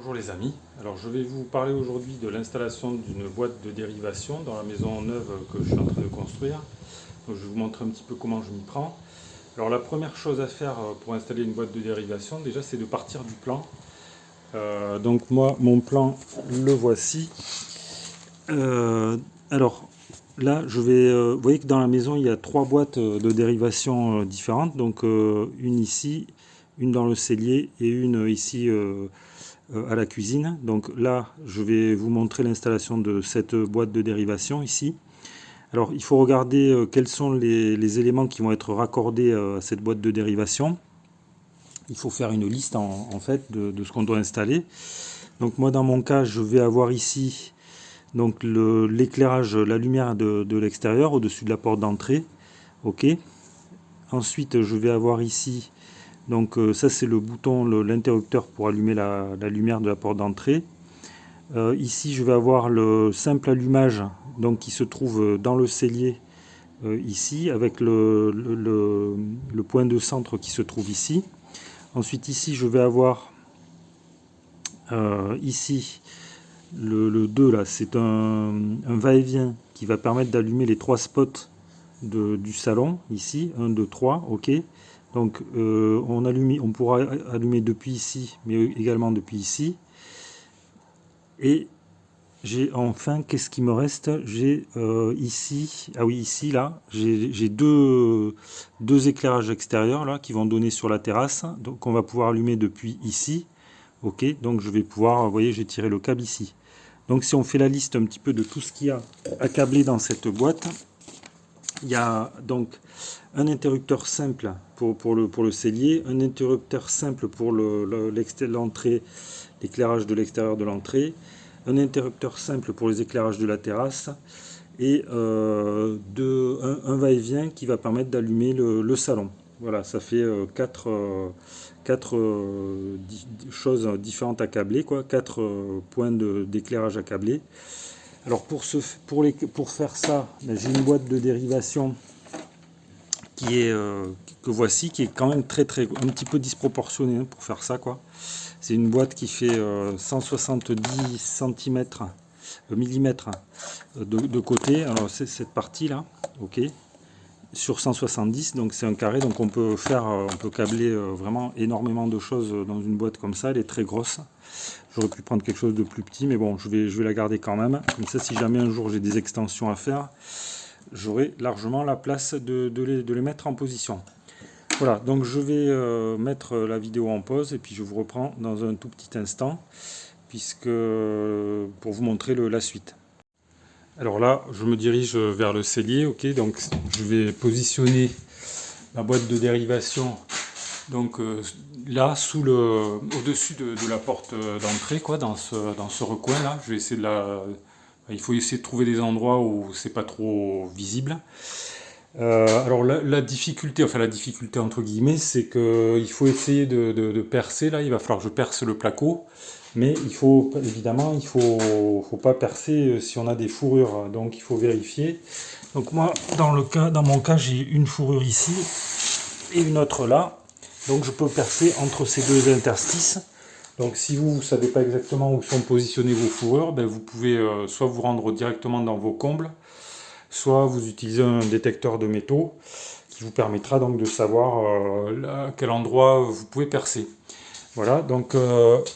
Bonjour les amis, alors je vais vous parler aujourd'hui de l'installation d'une boîte de dérivation dans la maison neuve que je suis en train de construire. Donc, je vais vous montrer un petit peu comment je m'y prends. Alors la première chose à faire pour installer une boîte de dérivation, déjà c'est de partir du plan. Donc moi mon plan le voici. Alors là je vais, vous voyez que dans la maison il y a trois boîtes de dérivation différentes. Donc une ici, une dans le cellier et une ici à la cuisine. Donc là, je vais vous montrer l'installation de cette boîte de dérivation ici. Alors, il faut regarder quels sont les éléments qui vont être raccordés à cette boîte de dérivation. Il faut faire une liste en fait de ce qu'on doit installer. Donc moi, dans mon cas, je vais avoir ici donc l'éclairage, la lumière de l'extérieur au-dessus de la porte d'entrée. Ok. Ensuite, je vais avoir ici donc ça c'est le bouton, l'interrupteur pour allumer la lumière de la porte d'entrée. Ici je vais avoir le simple allumage donc, qui se trouve dans le cellier ici avec le point de centre qui se trouve ici. Ensuite ici je vais avoir ici le 2 là, c'est un va-et-vient qui va permettre d'allumer les trois spots du salon ici, 1, 2, 3, ok. Donc on pourra allumer depuis ici, mais également depuis ici. Et j'ai enfin, qu'est-ce qui me reste? J'ai ici, ah oui, ici, là, j'ai deux éclairages extérieurs là, qui vont donner sur la terrasse. Donc on va pouvoir allumer depuis ici. Ok, donc je vais pouvoir, vous voyez, j'ai tiré le câble ici. Donc si on fait la liste un petit peu de tout ce qu'il y a à câbler dans cette boîte, il y a donc un interrupteur simple pour le cellier, un interrupteur simple pour l'entrée, l'éclairage de l'extérieur de l'entrée, un interrupteur simple pour les éclairages de la terrasse et un va-et-vient qui va permettre d'allumer le salon. Voilà, ça fait quatre choses différentes à câbler, quoi, quatre points d'éclairage à câbler. Alors pour faire ça, j'ai une boîte de dérivation qui est que voici, qui est quand même un petit peu disproportionnée hein, pour faire ça quoi. C'est une boîte qui fait 170 cm millimètres de côté. Alors c'est cette partie là, ok, sur 170, donc c'est un carré, donc on peut câbler vraiment énormément de choses dans une boîte comme ça. Elle est très grosse. J'aurais pu prendre quelque chose de plus petit, mais bon, je vais la garder quand même. Comme ça, si jamais un jour j'ai des extensions à faire, j'aurai largement la place de les mettre en position. Voilà, donc je vais mettre la vidéo en pause et puis je vous reprends dans un tout petit instant, puisque pour vous montrer la suite. Alors là, je me dirige vers le cellier, ok, donc je vais positionner la boîte de dérivation donc là au-dessus de la porte d'entrée, quoi, dans ce recoin là. Je vais essayer il faut essayer de trouver des endroits où c'est pas trop visible. Alors la difficulté entre guillemets, c'est qu'il faut essayer de percer là. Il va falloir que je perce le placo, mais il faut pas percer si on a des fourrures. Donc il faut vérifier. Donc moi dans mon cas j'ai une fourrure ici et une autre là. Donc je peux percer entre ces deux interstices. Donc si vous ne savez pas exactement où sont positionnées vos fourrures, ben, vous pouvez soit vous rendre directement dans vos combles, soit vous utilisez un détecteur de métaux qui vous permettra donc de savoir à quel endroit vous pouvez percer. Voilà, donc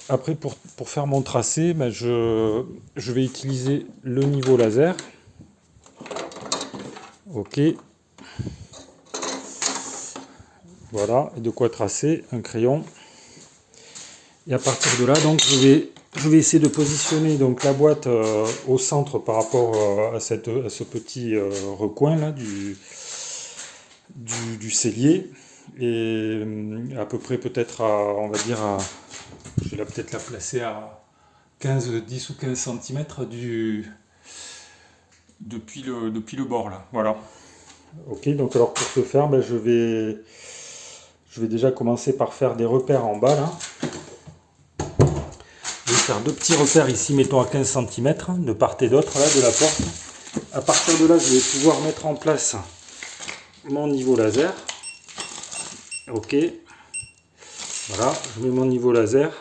après pour faire mon tracé, ben, je vais utiliser le niveau laser. Ok. Voilà, et de quoi tracer, un crayon. Et à partir de là, donc je vais essayer de positionner donc la boîte au centre par rapport à ce petit recoin là du cellier. Et à peu près peut-être on va dire je vais peut-être la placer à 10 ou 15 cm depuis le bord là. Voilà. Ok, donc alors pour ce faire, ben, je vais déjà commencer par faire des repères en bas là. Je vais faire deux petits repères ici, mettons à 15 cm de part et d'autre là de la porte. À partir de là, je vais pouvoir mettre en place mon niveau laser. Ok. Voilà, je mets mon niveau laser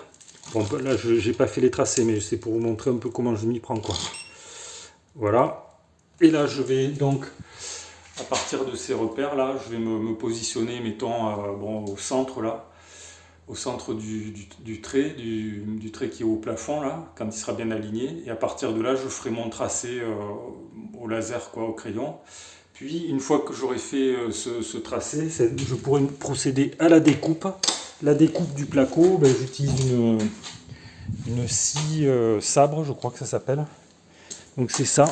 Bon, là, j'ai pas fait les tracés, mais c'est pour vous montrer un peu comment je m'y prends, quoi. Voilà. Et là, je vais donc, à partir de ces repères-là, je vais me positionner, mettons, bon, au centre, là, au centre du trait, du trait qui est au plafond, là, quand il sera bien aligné. Et à partir de là, je ferai mon tracé au laser, quoi, au crayon. Puis, une fois que j'aurai fait ce tracé, je pourrai procéder à la découpe. La découpe du placo, ben, j'utilise une scie sabre, je crois que ça s'appelle. Donc c'est ça.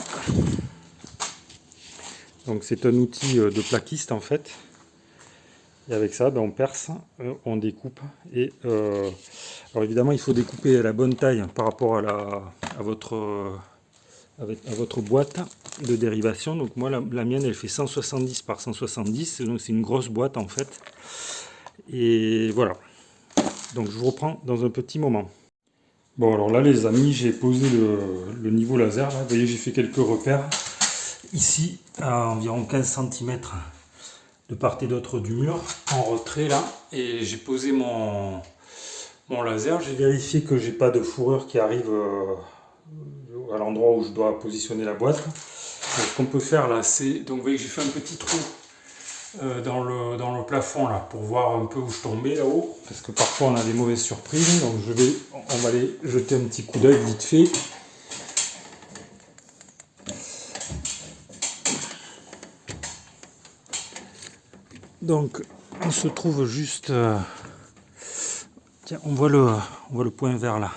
Donc c'est un outil de plaquiste en fait. Et avec ça, ben, on perce, on découpe. Et alors évidemment, il faut découper à la bonne taille par rapport à votre boîte de dérivation. Donc moi, la mienne, elle fait 170 par 170. Donc c'est une grosse boîte en fait. Et voilà. Donc je vous reprends dans un petit moment. Bon alors là les amis, j'ai posé le niveau laser. Là. Vous voyez, j'ai fait quelques repères. Ici, à environ 15 cm de part et d'autre du mur, en retrait là. Et j'ai posé mon laser. J'ai vérifié que j'ai pas de fourrure qui arrive à l'endroit où je dois positionner la boîte. Donc, ce qu'on peut faire là, c'est... Donc vous voyez que j'ai fait un petit trou dans le plafond là pour voir un peu où je tombais là-haut, parce que parfois on a des mauvaises surprises. Donc on va aller jeter un petit coup d'œil vite fait. Donc on se trouve juste tiens, on voit le point vert là.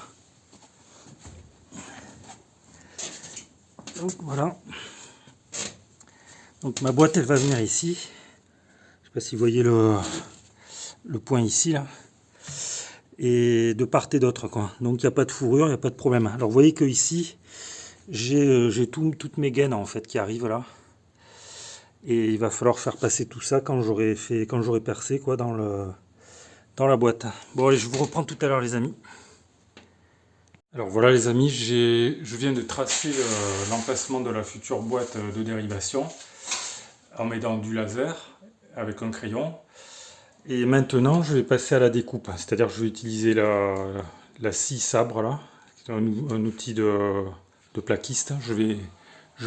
Donc voilà. Donc ma boîte elle va venir ici. Je sais pas si vous voyez le point ici là. Et de part et d'autre quoi. Donc il n'y a pas de fourrure, il n'y a pas de problème. Alors vous voyez que ici j'ai toutes mes gaines en fait qui arrivent là. Et il va falloir faire passer tout ça quand j'aurai percé quoi dans la boîte. Bon allez, je vous reprends tout à l'heure les amis. Alors voilà les amis, je viens de tracer l'emplacement de la future boîte de dérivation en mettant du laser avec un crayon. Et maintenant je vais passer à la découpe, c'est-à-dire je vais utiliser la scie sabre là, qui est un outil de plaquiste. Je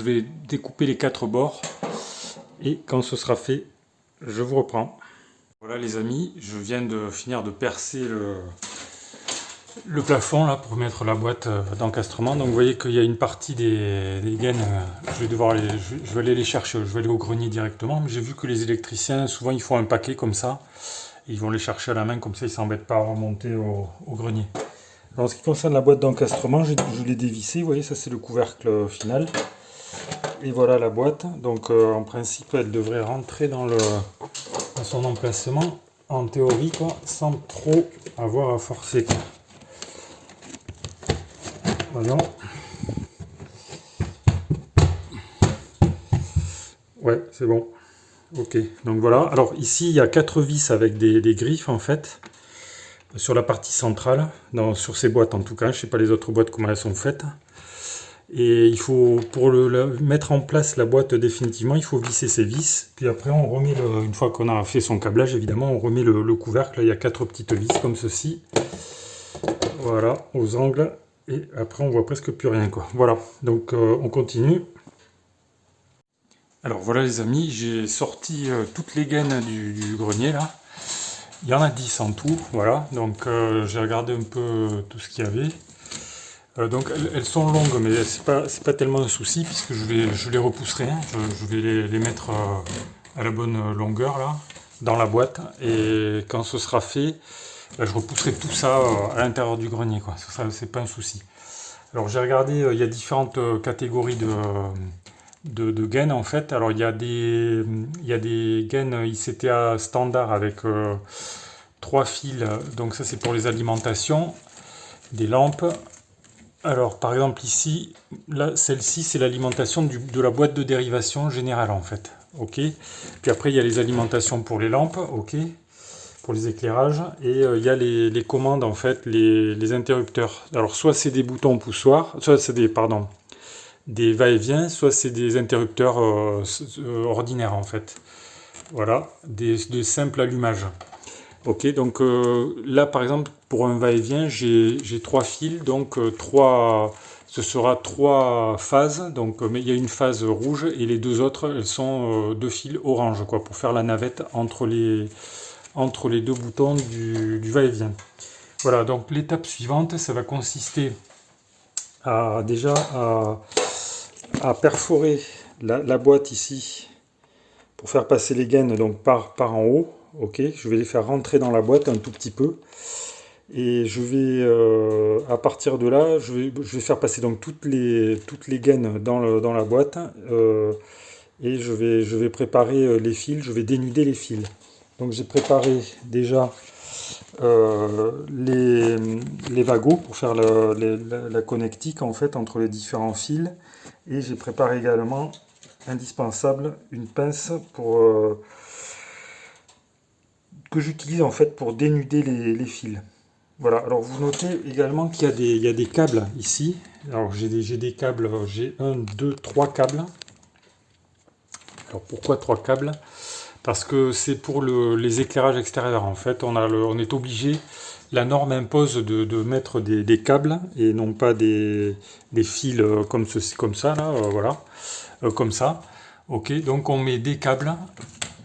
vais découper les 4 bords et quand ce sera fait, je vous reprends. Voilà les amis, je viens de finir de percer le plafond là pour mettre la boîte d'encastrement. Donc vous voyez qu'il y a une partie des gaines, je vais aller les chercher, je vais aller au grenier directement. Mais j'ai vu que les électriciens, souvent ils font un paquet comme ça, et ils vont les chercher à la main, comme ça ils ne s'embêtent pas à remonter au grenier. Alors, en ce qui concerne la boîte d'encastrement, je l'ai dévissée, vous voyez, ça c'est le couvercle final. Et voilà la boîte, donc en principe elle devrait rentrer dans son emplacement, en théorie, quoi, sans trop avoir à forcer. Quoi. Voyons. Ouais, c'est bon. Ok, donc voilà. Alors ici, il y a 4 vis avec des griffes en fait, sur la partie centrale, sur ces boîtes en tout cas. Je ne sais pas les autres boîtes comment elles sont faites. Et il faut, pour mettre en place la boîte définitivement, il faut visser ces vis. Puis après, on remet, une fois qu'on a fait son câblage, évidemment, on remet le couvercle. Là, il y a 4 petites vis comme ceci. Voilà, aux angles. Et après, on voit presque plus rien, quoi. Voilà, donc on continue. Alors voilà les amis, j'ai sorti toutes les gaines du grenier, là. Il y en a 10 en tout, voilà. Donc j'ai regardé un peu tout ce qu'il y avait. Donc elles sont longues, mais c'est pas tellement un souci puisque je les repousserai. Hein. Je vais les mettre à la bonne longueur là, dans la boîte. Et quand ce sera fait, je repousserai tout ça à l'intérieur du grenier. Quoi. Ça, c'est pas un souci. Alors j'ai regardé, il y a différentes catégories de gaines en fait. Alors il y a des gaines ICTA standard avec 3 fils. Donc ça c'est pour les alimentations, des lampes. Alors, par exemple, ici, là, celle-ci, c'est l'alimentation de la boîte de dérivation générale, en fait. OK. Puis après, il y a les alimentations pour les lampes, OK, pour les éclairages. Et il y a les commandes, en fait, les interrupteurs. Alors, soit c'est des boutons poussoirs, soit c'est des va-et-vient, soit c'est des interrupteurs ordinaires, en fait. Voilà, de simples allumages. Ok, donc là par exemple pour un va-et-vient, j'ai 3 fils, donc ce sera 3 phases. Donc mais il y a une phase rouge et les 2 autres, elles sont 2 fils orange, quoi, pour faire la navette entre les 2 boutons du va-et-vient. Voilà, donc l'étape suivante, ça va consister déjà à perforer la boîte ici pour faire passer les gaines donc par en haut. Ok, je vais les faire rentrer dans la boîte un tout petit peu. Et je vais, à partir de là, je vais faire passer donc toutes les gaines dans la boîte. Et je vais préparer les fils, je vais dénuder les fils. Donc j'ai préparé déjà les wagots pour faire la connectique en fait entre les différents fils. Et j'ai préparé également, indispensable, une pince que j'utilise en fait pour dénuder les fils. Voilà, alors vous notez également qu'il y a des câbles ici. Alors j'ai des câbles, j'ai 1, 2, 3 câbles. Alors pourquoi 3 câbles? Parce que c'est pour les éclairages extérieurs. En fait, on est obligé, la norme impose de mettre des câbles et non pas des fils comme ça, là, voilà, comme ça. Ok, donc on met des câbles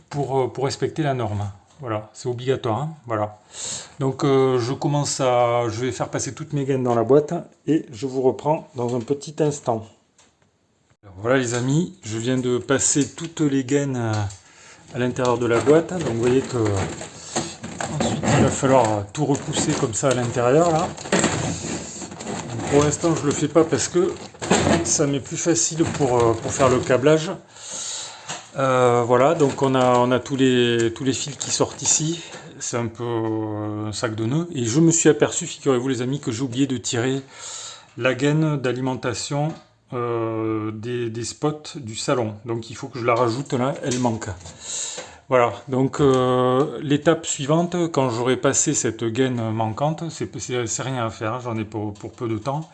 pour respecter la norme. Voilà, c'est obligatoire, hein, voilà. Donc je vais faire passer toutes mes gaines dans la boîte et je vous reprends dans un petit instant. Alors, voilà les amis, je viens de passer toutes les gaines à l'intérieur de la boîte. Donc vous voyez que ensuite il va falloir tout repousser comme ça à l'intérieur là. Donc, pour l'instant je le fais pas parce que ça m'est plus facile pour faire le câblage. Voilà, donc on a tous les fils qui sortent ici. C'est un peu un sac de nœuds. Et je me suis aperçu, figurez-vous les amis, que j'ai oublié de tirer la gaine d'alimentation des spots du salon. Donc il faut que je la rajoute là, elle manque. Voilà, donc l'étape suivante, quand j'aurai passé cette gaine manquante, c'est rien à faire, j'en ai pour peu de temps.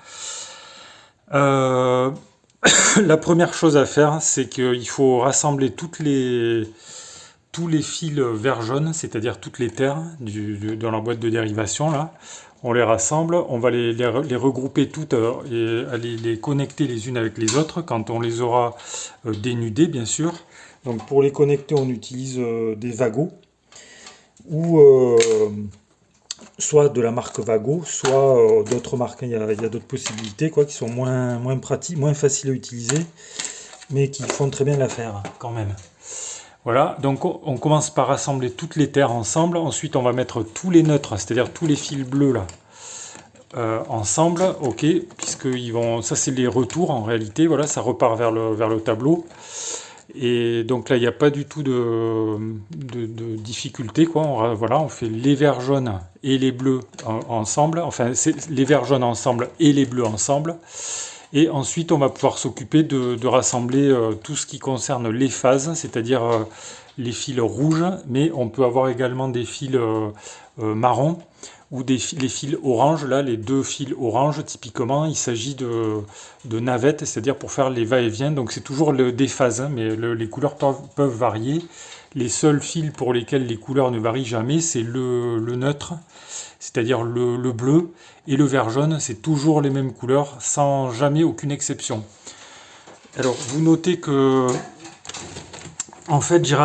La première chose à faire, c'est qu'il faut rassembler tous les fils vert jaune, c'est-à-dire toutes les terres dans la boîte de dérivation là. On les rassemble, on va les regrouper toutes et aller les connecter les unes avec les autres quand on les aura dénudées, bien sûr. Donc pour les connecter, on utilise des wagots ou soit de la marque Vago, soit d'autres marques. Il y a d'autres possibilités quoi, qui sont moins pratiques, moins faciles à utiliser, mais qui font très bien l'affaire quand même. Voilà, donc on commence par assembler toutes les terres ensemble. Ensuite, on va mettre tous les neutres, c'est-à-dire tous les fils bleus là, ensemble. Ok, puisque ça c'est les retours en réalité. Voilà, ça repart vers le tableau. Et donc là, il n'y a pas du tout de difficulté, quoi. Voilà, on fait les verts jaunes et les bleus ensemble. Enfin, c'est les verts jaunes ensemble et les bleus ensemble. Et ensuite, on va pouvoir s'occuper de rassembler tout ce qui concerne les phases, c'est-à-dire les fils rouges, mais on peut avoir également des fils marrons ou les fils orange. Là, les 2 fils orange, typiquement, il s'agit de navettes, c'est-à-dire pour faire les va-et-vient. Donc c'est toujours des phases, hein, mais les couleurs peuvent varier. Les seuls fils pour lesquels les couleurs ne varient jamais, c'est le neutre, c'est-à-dire le bleu, et le vert jaune, c'est toujours les mêmes couleurs, sans jamais aucune exception. Alors, vous notez que, en fait, j'ai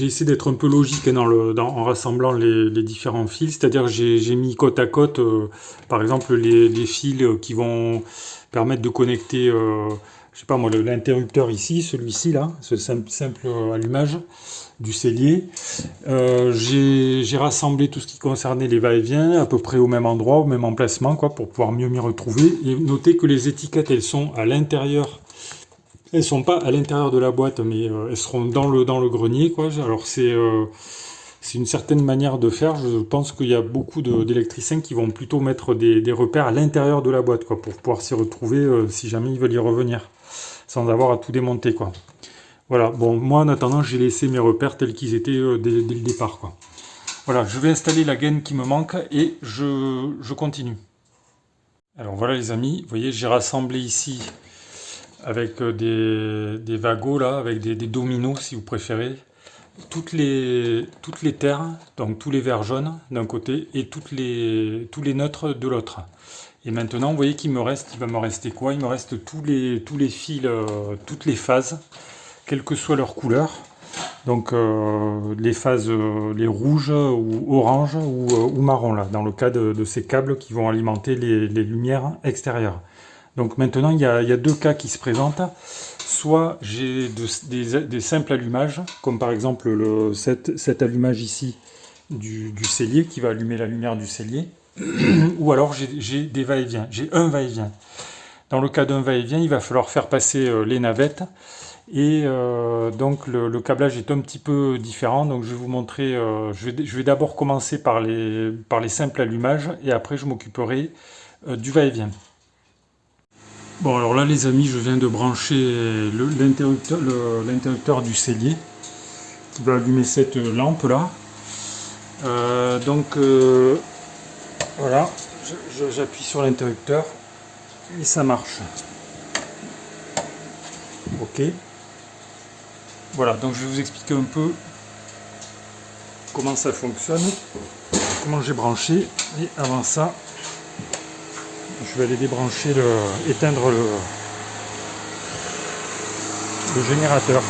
essayé d'être un peu logique en rassemblant les différents fils, c'est-à-dire que j'ai mis côte à côte, par exemple, les fils qui vont permettre de connecter, je sais pas moi, l'interrupteur ici, celui-ci là, ce simple allumage du cellier. J'ai rassemblé tout ce qui concernait les va-et-vient à peu près au même endroit, au même emplacement, quoi, pour pouvoir mieux m'y retrouver. Et notez que les étiquettes, elles sont à l'intérieur. Elles sont pas à l'intérieur de la boîte, mais elles seront dans le grenier, quoi. Alors c'est une certaine manière de faire. Je pense qu'il y a beaucoup d'électriciens qui vont plutôt mettre des repères à l'intérieur de la boîte, quoi, pour pouvoir s'y retrouver si jamais ils veulent y revenir, sans avoir à tout démonter, quoi. Voilà, bon, moi en attendant, j'ai laissé mes repères tels qu'ils étaient dès le départ, quoi. Voilà, je vais installer la gaine qui me manque et je continue. Alors voilà les amis, vous voyez, j'ai rassemblé ici avec des wagots là, avec des dominos si vous préférez, toutes les terres, donc tous les verts jaunes d'un côté et tous les neutres de l'autre. Et maintenant, vous voyez qu'il me reste, il va me rester quoi? Il me reste tous les fils, toutes les phases, quelle que soit leur couleur. Donc les phases, les rouges ou oranges ou marron là, dans le cas de ces câbles qui vont alimenter les lumières extérieures. Donc maintenant, il y a deux cas qui se présentent. Soit j'ai des simples allumages, comme par exemple cet allumage ici du cellier qui va allumer la lumière du cellier, ou alors j'ai des va-et-vient, j'ai un va-et-vient. Dans le cas d'un va-et-vient, il va falloir faire passer les navettes, et donc le câblage est un petit peu différent. Donc je vais vous montrer, je vais d'abord commencer par les simples allumages, et après je m'occuperai du va-et-vient. Bon, alors là les amis, je viens de brancher l'interrupteur du cellier qui va allumer cette lampe là. Voilà, j'appuie sur l'interrupteur et ça marche. Ok. Voilà, donc je vais vous expliquer un peu comment ça fonctionne, comment j'ai branché. Et avant ça, je vais aller débrancher, éteindre le générateur.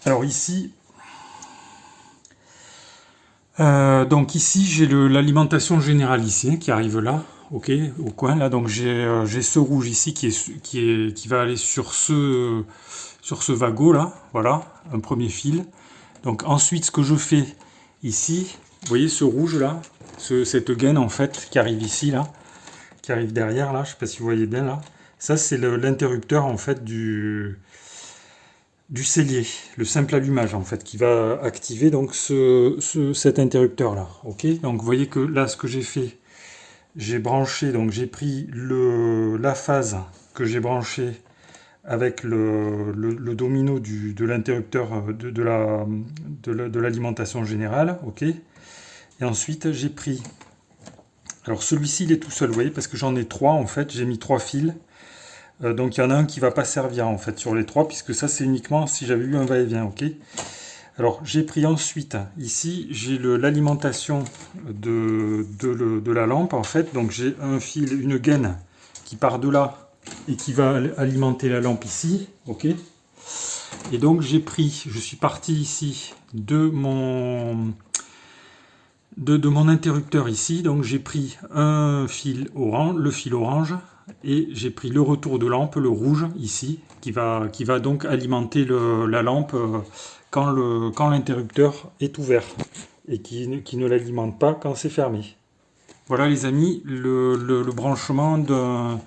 Alors ici, donc ici j'ai l'alimentation générale ici, hein, qui arrive là, ok, au coin là. Donc j'ai ce rouge ici qui va aller sur ce wagot là, voilà, un premier fil. Donc ensuite ce que je fais ici, vous voyez ce rouge là, cette gaine en fait qui arrive ici là, qui arrive derrière là, je sais pas si vous voyez bien là. Ça c'est l'interrupteur en fait du cellier, le simple allumage en fait, qui va activer donc cet interrupteur là. Ok, donc vous voyez que là ce que j'ai fait, j'ai branché, donc j'ai pris la phase que j'ai branchée avec le domino de l'interrupteur de l'alimentation générale. Ok, et ensuite j'ai pris, alors celui-ci il est tout seul, vous voyez, parce que j'en ai trois en fait, j'ai mis trois fils. Donc il y en a un qui va pas servir en fait sur les trois, puisque ça c'est uniquement si j'avais eu un va-et-vient. Ok. Alors j'ai pris ensuite ici, j'ai l'alimentation de la lampe en fait. Donc j'ai un fil, une gaine qui part de là et qui va alimenter la lampe ici. Ok. Et donc j'ai pris, je suis parti ici de mon interrupteur ici. Donc j'ai pris un fil orange, le fil orange. Et j'ai pris le retour de lampe, le rouge ici, qui va donc alimenter la lampe quand l'interrupteur est ouvert et qui ne l'alimente pas quand c'est fermé. Voilà les amis, le branchement d'un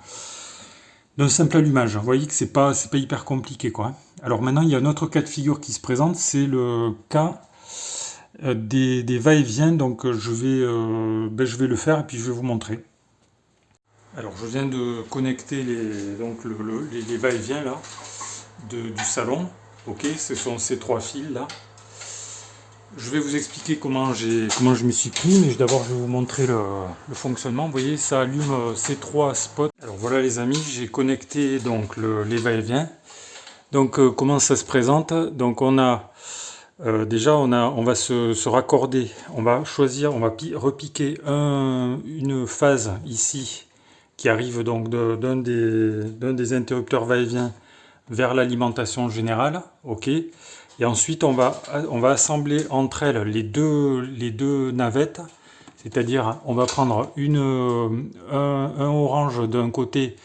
simple allumage. Vous voyez que c'est pas hyper compliqué quoi. Alors maintenant il y a un autre cas de figure qui se présente, c'est le cas des va-et-vient. Donc je vais le faire et puis je vais vous montrer. Alors je viens de connecter les va-et-vient là du salon. Ok, ce sont ces trois fils là. Je vais vous expliquer comment je m'y suis pris, mais d'abord je vais vous montrer le fonctionnement. Vous voyez, ça allume ces trois spots. Alors voilà les amis, j'ai connecté donc les va-et-vient. Donc comment ça se présente? Donc on a déjà on va se raccorder. On va choisir, on va repiquer une phase ici, qui arrive donc d'un des interrupteurs va-et-vient vers l'alimentation générale, ok. Et ensuite on va assembler entre elles les deux navettes, c'est-à-dire on va prendre un orange d'un côté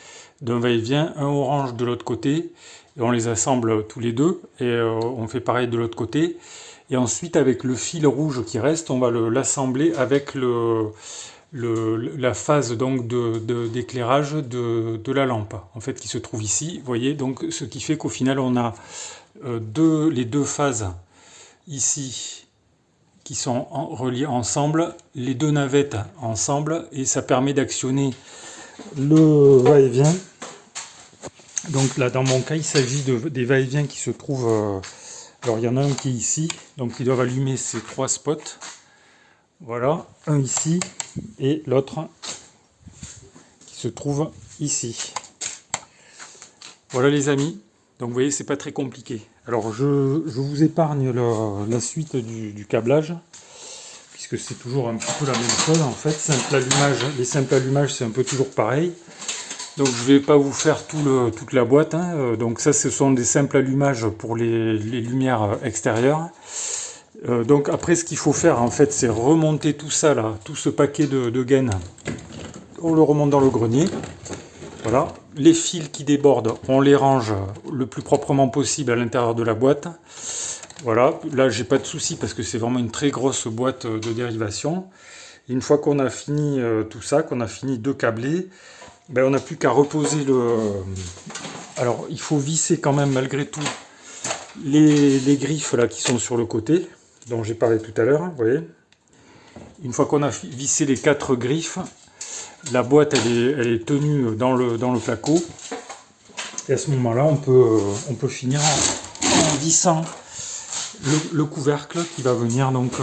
d'un va-et-vient, un orange de l'autre côté, et on les assemble tous les deux, et on fait pareil de l'autre côté. Et ensuite avec le fil rouge qui reste, on va l'assembler avec la phase donc d'éclairage de la lampe en fait qui se trouve ici, vous voyez, donc ce qui fait qu'au final on a les deux phases ici qui sont reliées ensemble, les deux navettes ensemble, et ça permet d'actionner le va-et-vient Donc là, dans mon cas, il s'agit des va-et-vient qui se trouvent... alors, il y en a un qui est ici, donc ils doivent allumer ces 3 spots. Voilà, un ici, et l'autre qui se trouve ici. Voilà les amis, donc vous voyez, c'est pas très compliqué. Alors, je vous épargne la suite du câblage, puisque c'est toujours un petit peu la même chose en fait. Simple allumage, les simples allumages, c'est un peu toujours pareil. Donc je vais pas vous faire toute la boîte, hein. Donc ça ce sont des simples allumages pour les lumières extérieures. Donc après ce qu'il faut faire en fait c'est remonter tout ça là, tout ce paquet de gaines, on le remonte dans le grenier. Voilà, les fils qui débordent, on les range le plus proprement possible à l'intérieur de la boîte. Voilà, là j'ai pas de souci parce que c'est vraiment une très grosse boîte de dérivation. Et une fois qu'on a fini tout ça, qu'on a fini de câbler, ben, on n'a plus qu'à reposer le... Alors, il faut visser quand même, malgré tout, les griffes là qui sont sur le côté, dont j'ai parlé tout à l'heure, vous voyez. Une fois qu'on a vissé les 4 griffes, la boîte, elle est tenue dans le placo. Et à ce moment-là, on peut finir en vissant le couvercle qui va venir donc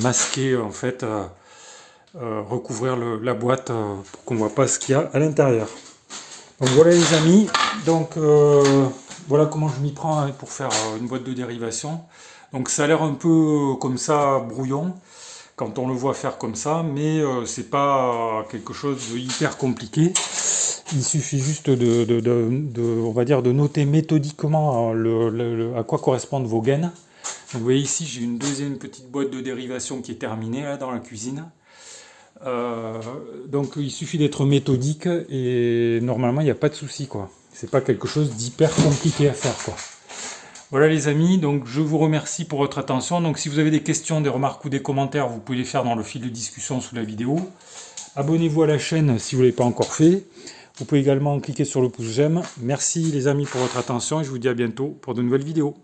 masquer, en fait... recouvrir la boîte pour qu'on ne voit pas ce qu'il y a à l'intérieur. Donc voilà les amis, donc voilà comment je m'y prends pour faire une boîte de dérivation. Donc ça a l'air un peu comme ça brouillon quand on le voit faire comme ça, mais c'est pas quelque chose de hyper compliqué. Il suffit juste on va dire de noter méthodiquement à quoi correspondent vos gaines. Donc vous voyez ici j'ai une deuxième petite boîte de dérivation qui est terminée là dans la cuisine. Donc il suffit d'être méthodique et normalement il n'y a pas de souci quoi. C'est pas quelque chose d'hyper compliqué à faire quoi. Voilà les amis, donc je vous remercie pour votre attention. Donc si vous avez des questions, des remarques ou des commentaires, vous pouvez les faire dans le fil de discussion sous la vidéo. Abonnez-vous à la chaîne si vous ne l'avez pas encore fait. Vous pouvez également cliquer sur le pouce j'aime. Merci les amis pour votre attention et je vous dis à bientôt pour de nouvelles vidéos.